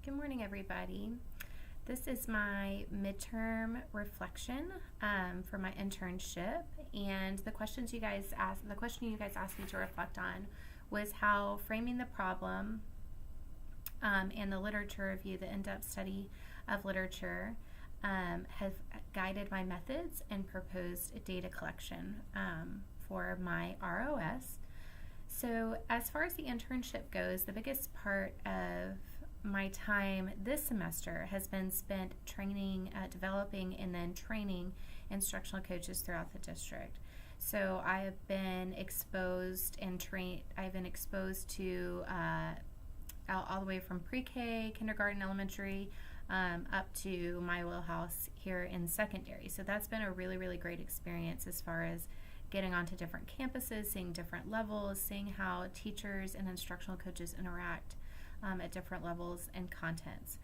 Good morning, everybody. This is my midterm reflection for my internship, and the question you guys asked me to reflect on was how framing the problem and the literature review, the in-depth study of literature, have guided my methods and proposed data collection for my ROS. So as far as the internship goes, the biggest part of my time this semester has been spent training, developing, and then training instructional coaches throughout the district. So I have been exposed and trained. I've been exposed to all the way from pre-K, kindergarten, elementary, up to my wheelhouse here in secondary. So that's been a really, really great experience as far as getting onto different campuses, seeing different levels, seeing how teachers and instructional coaches interact at different levels and contents.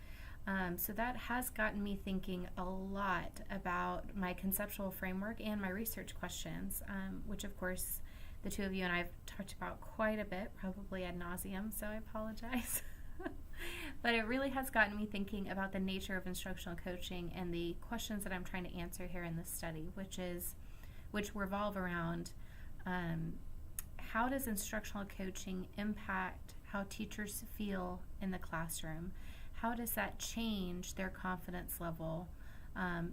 So that has gotten me thinking a lot about my conceptual framework and my research questions, which of course the two of you and I have talked about quite a bit, probably ad nauseum, so I apologize. But it really has gotten me thinking about the nature of instructional coaching and the questions that I'm trying to answer here in this study, which revolve around how does instructional coaching impact how teachers feel in the classroom? How does that change their confidence level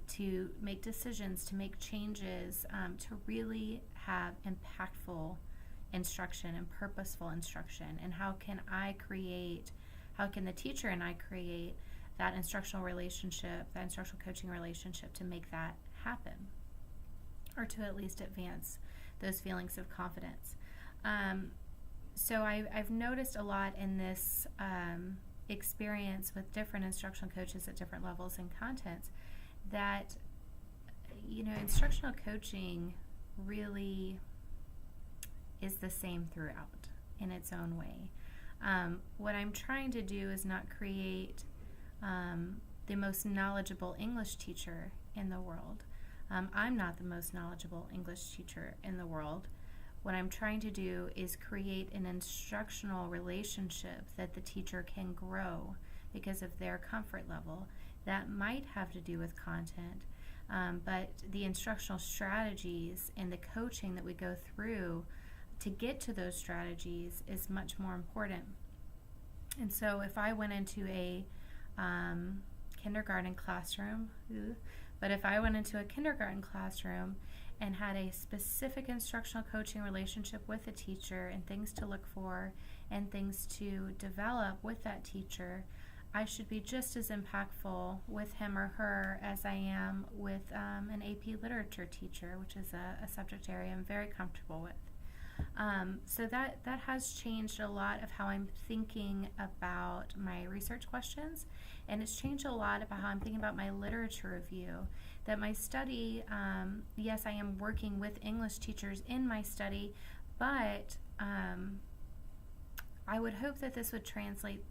to make decisions, to make changes, to really have impactful instruction and purposeful instruction? And how can the teacher and I create that instructional relationship, that instructional coaching relationship to make that happen, or to at least advance those feelings of confidence? So I've noticed a lot in this experience with different instructional coaches at different levels and contents that, instructional coaching really is the same throughout in its own way. What I'm trying to do is not create the most knowledgeable English teacher in the world. I'm not the most knowledgeable English teacher in the world. What I'm trying to do is create an instructional relationship that the teacher can grow because of their comfort level. That might have to do with content, but the instructional strategies and the coaching that we go through to get to those strategies is much more important. And so if I went into a kindergarten classroom, and had a specific instructional coaching relationship with a teacher and things to look for and things to develop with that teacher, I should be just as impactful with him or her as I am with an AP literature teacher, which is a subject area I'm very comfortable with. So that has changed a lot of how I'm thinking about my research questions, and it's changed a lot about how I'm thinking about my literature review. That my study, yes, I am working with English teachers in my study, but I would hope that this would translate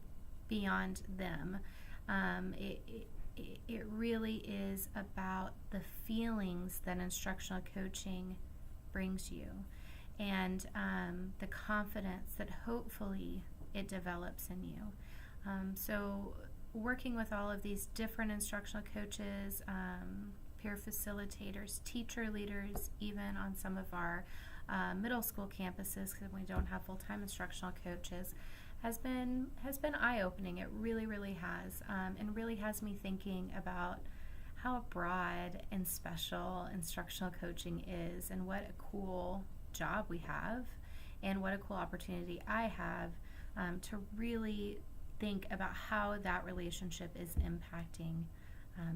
beyond them. It really is about the feelings that instructional coaching brings you, and the confidence that hopefully it develops in you. So working with all of these different instructional coaches, peer facilitators, teacher leaders, even on some of our middle school campuses, because we don't have full-time instructional coaches, has been eye-opening. It really, really has, and really has me thinking about how broad and special instructional coaching is, and what a cool job we have, and what a cool opportunity I have to really think about how that relationship is impacting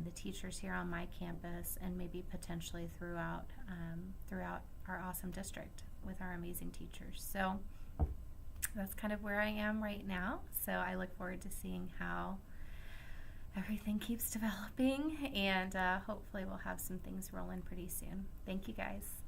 the teachers here on my campus, and maybe potentially throughout our awesome district with our amazing teachers. So that's kind of where I am right now. So I look forward to seeing how everything keeps developing, and hopefully we'll have some things rolling pretty soon. Thank you, guys.